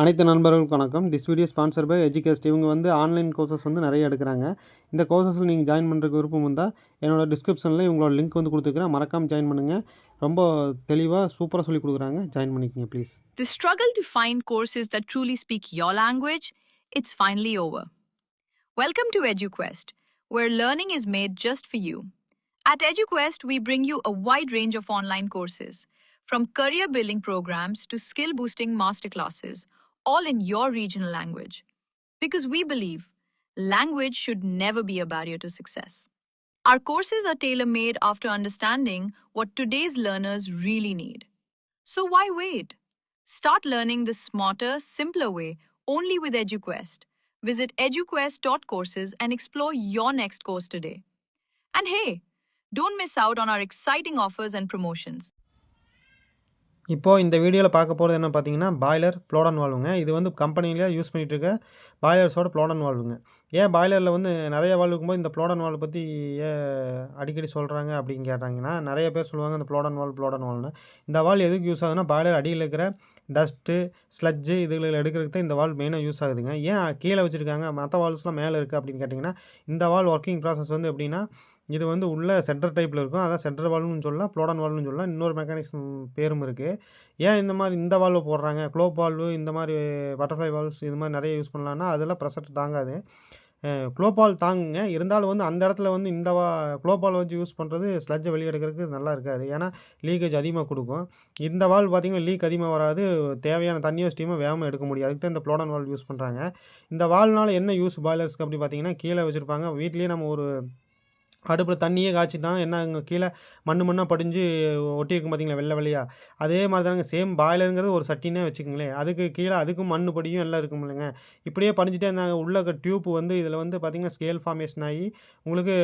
அனைத்து நண்பர்களுக்கும் வணக்கம். This video sponsor by எஜுகேஸ்ட். இவங்க வந்து ஆன்லைன் கோர்சஸ் வந்து நிறைய எடுக்கிறாங்க. இந்த கோர்சஸில் நீங்கள் ஜாயின் பண்ணுறதுக்கு விருப்பம் இருந்தால் என்னோடய டிஸ்கிரிப்ஷனில் இவங்களோட லிங்க் வந்து கொடுத்துருக்கிறேன். மறக்காமல் ஜாயின் பண்ணுங்கள். ரொம்ப தெளிவாக சூப்பராக சொல்லி கொடுக்குறாங்க. ஜாயின் பண்ணிக்கங்க please. The struggle to find courses that truly speak your language, it's finally over. Welcome to EduQuest, where learning is made just for you. At EduQuest, we bring you a wide range of online courses, from career building programs to skill boosting masterclasses, all in your regional language. Because we believe language should never be a barrier to success. Our courses are tailor made after understanding what today's learners really need. So why wait? Start learning the smarter, simpler way only with EduQuest. Visit eduquest.courses and explore your next course today. And hey, don't miss out on our exciting offers and promotions. இப்போது இந்த வீடியோவில் பார்க்க போகிறது என்ன பார்த்தீங்கன்னா, boiler ப்ளோடன் வால்வுங்க. இது வந்து கம்பெனியில் யூஸ் பண்ணிகிட்டு இருக்க பாய்லர்ஸோட ப்ளோடன் வால்வுங்க. ஏன் பாய்லரில் வந்து நிறைய வால்வு இருக்கும்போது இந்த ப்ளோடன் வால்வு பற்றி ஏன் அடிக்கடி சொல்கிறாங்க அப்படின்னு கேட்டாங்கன்னா, நிறைய பேர் சொல்லுவாங்க இந்த ப்ளோடன் வால்வ்னு. இந்த வால்வு எதுக்கு யூஸ் ஆகுதுன்னா, பாய்லர் அடியில் இருக்கிற டஸ்ட்டு, ஸ்லட்ஜு இதுகளை எடுக்கிறதுக்கு தான் இந்த வால்வு மெயினாக யூஸ் ஆகுதுங்க. ஏன் கீழே வச்சுருக்காங்க, மற்ற வால்வ்ஸ்லாம் மேலே இருக்குது அப்படின்னு கேட்டிங்கன்னா, இந்த வால்வு ஒர்க்கிங் ப்ராசஸ் வந்து எப்படின்னா, இது வந்து உள்ள சென்டர் டைப்பில் இருக்கும். அதான் சென்டர் வால்வுன்னு சொல்லலாம், ப்ளோடன் வால்வுன்னு சொல்லலாம். இன்னொரு மெக்கானிசம் பேரும் இருக்குது. ஏன் இந்த வால்வு போடுறாங்க, குளோப் வால்வு, இந்த மாதிரி பட்டர்ஃப்ளை வால்வ்ஸ் இது மாதிரி நிறைய யூஸ் பண்ணலான்னா, அதெல்லாம் ப்ரெஷர் தாங்காது. குளோப் வால்வ் தாங்குங்க. இருந்தாலும் வந்து அந்த இடத்துல வந்து இந்த குளோப் வால்வ் வச்சு யூஸ் பண்ணுறது ஸ்லட்ஜை வெளியே எடுக்கிறதுக்கு நல்லா இருக்காது. ஏன்னா லீக்கேஜ் அதிகமாக கொடுக்கும். இந்த வால்வ் பார்த்திங்கன்னா லீக் அதிகமாக வராது. தேவையான தண்ணியோ ஸ்டீமோ வேகமாக எடுக்க முடியும். அதுக்கு தான் இந்த ப்ளோடன் வால்வ் யூஸ் பண்ணுறாங்க. இந்த வால்வ்னால என்ன யூஸ் பாய்லர்ஸ்க்கு அப்படி பார்த்திங்கன்னா, கீழே வச்சுருப்பாங்க. வீட்லேயே நம்ம ஒரு அடுப்பில் தண்ணியே காய்ச்சிட்டாலும் என்ன அங்கே கீழே மண்ணாக படிஞ்சு ஒட்டியிருக்கும் பார்த்தீங்களா, வெள்ளை வெள்ளையாக. அதே மாதிரி தானங்க சேம் பாய்லருங்கிறது ஒரு சட்டினே வச்சுக்கோங்களேன். அதுக்கு கீழே அதுக்கும் மண் படியும் எல்லாம் இருக்கும் இல்லைங்க. இப்படியே படிஞ்சுட்டே இருந்தாங்க. உள்ள டியூப் வந்து இதில் வந்து பார்த்திங்கன்னா ஸ்கேல் ஃபார்மேஷன் ஆகி உங்களுக்கு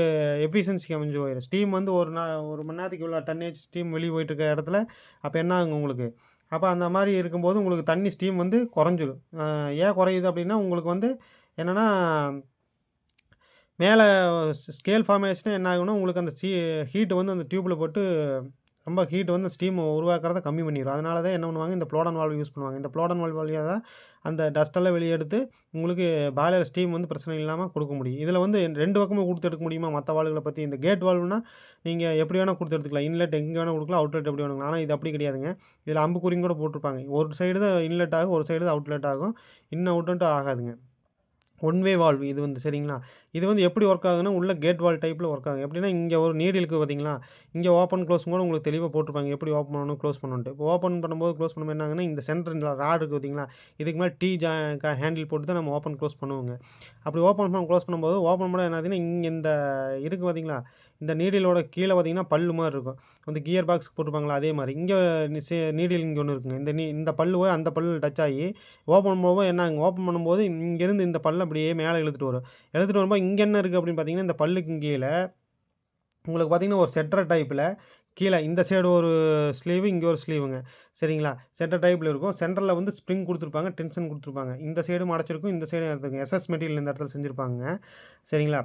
எஃபிஷியன்சி அமைஞ்சு போயிடும். ஸ்டீம் வந்து ஒரு மணி நேரத்துக்கு இவ்வளோ டன்னேஜ் ஸ்டீம் வெளியே போயிட்டுருக்க இடத்துல அப்போ என்ன ஆகுங்க உங்களுக்கு. அப்போ அந்த மாதிரி இருக்கும்போது உங்களுக்கு தண்ணி ஸ்டீம் வந்து குறைஞ்சிடும். ஏன் குறையுது அப்படின்னா, உங்களுக்கு வந்து என்னென்னா மேலே ஸ்கேல் ஃபார்மேஷனே என்ன ஆகும்னா, உங்களுக்கு அந்த ஹீட்டு வந்து அந்த டியூப்பில் போட்டு ரொம்ப ஹீட் வந்து ஸ்டீம் உருவாக்குறத கம்மி பண்ணிடும். அதனால தான் என்ன பண்ணுவாங்க, இந்த ப்ளோடன் வால்வ் யூஸ் பண்ணுவாங்க. இந்த ப்ளோடன் வால்வ் வழியாக தான் அந்த டஸ்ட்டெல்லாம் வெளியே எடுத்து உங்களுக்கு பாய்லர் ஸ்டீம் வந்து பிரச்சனை இல்லாமல் கொடுக்க முடியும். இதில் வந்து 2 பக்கமும் கொடுத்து எடுக்க முடியுமா மற்ற வால்வுகளை பற்றி. இந்த கேட் வால்வுனா நீங்கள் எப்படி வேணால் கொடுத்து எடுத்துக்கலாம். இன்லெட் எங்கே வேணால் கொடுக்கலாம், அவுட்லெட் எப்படி வேணுங்களா. ஆனால் இது அப்படி கிடையாதுங்க. இதில் அம்புக்குறியும் கூட போட்டிருப்பாங்க. ஒரு சைடு தான் இன்லெட் ஆகும், ஒரு சைடு தான் அவுட்லெட் ஆகும். இன்னும் அவுட்லெட்டும் ஆகாதுங்க. ஒன் வே வால்வு இது வந்து சரிங்களா. இது வந்து எப்படி ஒர்க் ஆகுதுன்னா, உள்ள கேட் வால் டைப்பில் ஒர்க் ஆகும். எப்படின்னா, இங்கே ஒரு நீடில் இருக்குது பார்த்தீங்களா, இங்கே ஓப்பன் க்ளோஸும் கூட உங்களுக்கு தெளிவாக போட்டிருப்பாங்க. எப்படி ஓப்பன் பண்ணணும், க்ளோஸ் பண்ணணுன்ட்டு. இப்போ ஓப்பன் பண்ணும்போது க்ளோஸ் பண்ணும்போது என்ன ஆகுதுன்னா, இந்த சென்டர் இந்த ராட் இருக்குது பார்த்தீங்களா, இதுக்கு மேலே ஹேண்டில் போட்டு தான் நம்ம ஓப்பன் க்ளோஸ் பண்ணுவோங்க. அப்படி க்ளோஸ் பண்ணும்போது ஓப்பன் பண்ண என்ன ஆகுதுன்னா, இங்கே இந்த இருக்குது பார்த்தீங்களா, இந்த நீடிலோட கீழே பார்த்தீங்கன்னா பல்லு மாதிரி இருக்கும். அந்த கியர் பாக்ஸ் போட்டிருப்பாங்களா அதே மாதிரி. இங்கே நீடில் இங்கே ஒன்று இருக்குங்க. இந்த பல்லு போய் அந்த பல்லு டச் ஆகி ஓப்பன் பண்ணும்போது என்ன ஆகுங்க, ஓப்பன் பண்ணும்போது இங்கேருந்து இந்த பல்லை அப்படியே மேலே இழுத்துட்டு வரும். எடுத்துகிட்டு வரும்போது இங்கே என்ன இருக்குது அப்படின்னு பார்த்தீங்கன்னா, இந்த பல்லுக்கு கீழே உங்களுக்கு பார்த்தீங்கன்னா ஒரு செட்டர் டைப்பில் கீழே இந்த சைடு ஒரு ஸ்லீவு, இங்கே ஒரு ஸ்லீவுங்க சரிங்களா. செட்டர் டைப்பில் இருக்கும். சென்டரில் வந்து ஸ்ப்ரிங் கொடுத்துருப்பாங்க, டென்ஷன் கொடுத்துருப்பாங்க. இந்த சைடும் அடைச்சிருக்கும், இந்த சைடும் எடுத்துருக்கும். எஸ்எஸ் மெட்டீரியல் இந்த இடத்துல செஞ்சுருப்பாங்க சரிங்களா.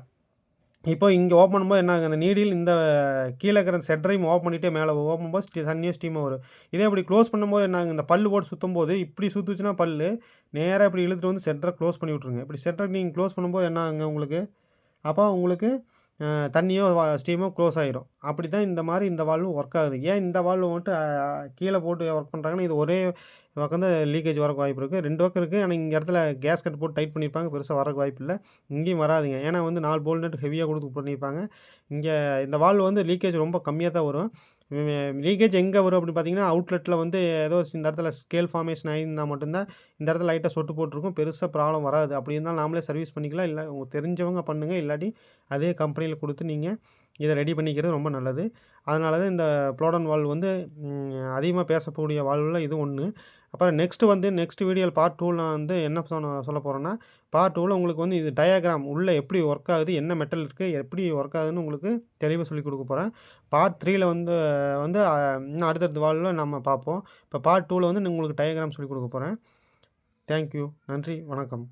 இப்போ இங்கே ஓப்பன் பண்ணும்போது என்ன ஆகும், அந்த நீடில் இந்த கீழே இருக்கிற செட்டரையும் ஓப்பன் பண்ணிகிட்டே மேலே ஓப்பன் பண்ணும்போது தண்ணியும் ஸ்டீமாக வரும். இதே இப்படி க்ளோஸ் பண்ணும்போது என்ன ஆகும், இந்த பல்லு போட்டு சுற்றும் போது இப்படி சுற்றுச்சுன்னா பல்லு நேராக இப்படி இழுத்துட்டு வந்து செட்டரை க்ளோஸ் பண்ணி விட்ருங்க. இப்படி செட்டரை நீங்கள் க்ளோஸ் பண்ணும்போது என்ன ஆகுங்க உங்களுக்கு, அப்போ உங்களுக்கு தண்ணியோ ஸ்டீமோ க்ளோஸ் ஆகிரும். அப்படி தான் இந்த மாதிரி இந்த வால்வு ஒர்க் ஆகுது. ஏன் இந்த வால்வு வந்துட்டு கீழே போட்டு ஒர்க் பண்ணுறாங்கன்னா, இது ஒரே பக்கம் தான் லீக்கேஜ் வரக்கு வாய்ப்பு இருக்குது. 2 பக்கம் இருக்குது. ஆனால் இங்கே இடத்துல கேஸ் கட் போட்டு டைட் பண்ணியிருப்பாங்க. பெருசாக வரக்கு வாய்ப்பு இல்லை. இங்கேயும் வராதுங்க. ஏன்னா வந்து 4 போல்ட் நட் ஹெவியாக கொடுத்து பண்ணியிருப்பாங்க. இங்கே இந்த வால்வு வந்து லீக்கேஜ் ரொம்ப கம்மியாக தான் வரும். லீக்கேஜ் எங்கே வரும் அப்படின்னு பார்த்தீங்கன்னா, அவுட்லெட்டில் வந்து ஏதோ இந்த இடத்துல ஸ்கேல் ஃபார்மேஷன் ஆகியிருந்தால் மட்டும்தான் இந்த இடத்துல லைட்டாக சொட்டு போட்டிருக்கும். பெருசாக ப்ராப்ளம் வராது. அப்படி இருந்தாலும் நாமளே சர்வீஸ் பண்ணிக்கலாம். இல்லை உங்களுக்கு தெரிஞ்சவங்க பண்ணுங்கள். இல்லாட்டி அதே கம்பெனியில் கொடுத்து நீங்கள் இதை ரெடி பண்ணிக்கிறது ரொம்ப நல்லது. அதனால தான் இந்த ப்ளோடன் வால்வு வந்து அதிகமாக பேசக்கூடிய வால்வில் இது ஒன்று. அப்புறம் நெக்ஸ்ட் வீடியோவில் பார்ட் 2ல் நான் வந்து என்ன சொல்ல போகிறேன்னா, பார்ட் 2ல் உங்களுக்கு வந்து இது டயாகிராம் உள்ளே எப்படி ஒர்க் ஆகுது, என்ன மெட்டல் இருக்குது, எப்படி ஒர்க் ஆகுதுன்னு உங்களுக்கு தெளிவாக சொல்லிக் கொடுக்க போகிறேன். பார்ட் 3ல் வந்து வந்து இன்னும் அடுத்தடுத்த வால்வில் நம்ம பார்ப்போம். இப்போ பார்ட் 2ல் வந்து உங்களுக்கு டயாகிராம் சொல்லிக் கொடுக்க போகிறேன். தேங்க்யூ. நன்றி, வணக்கம்.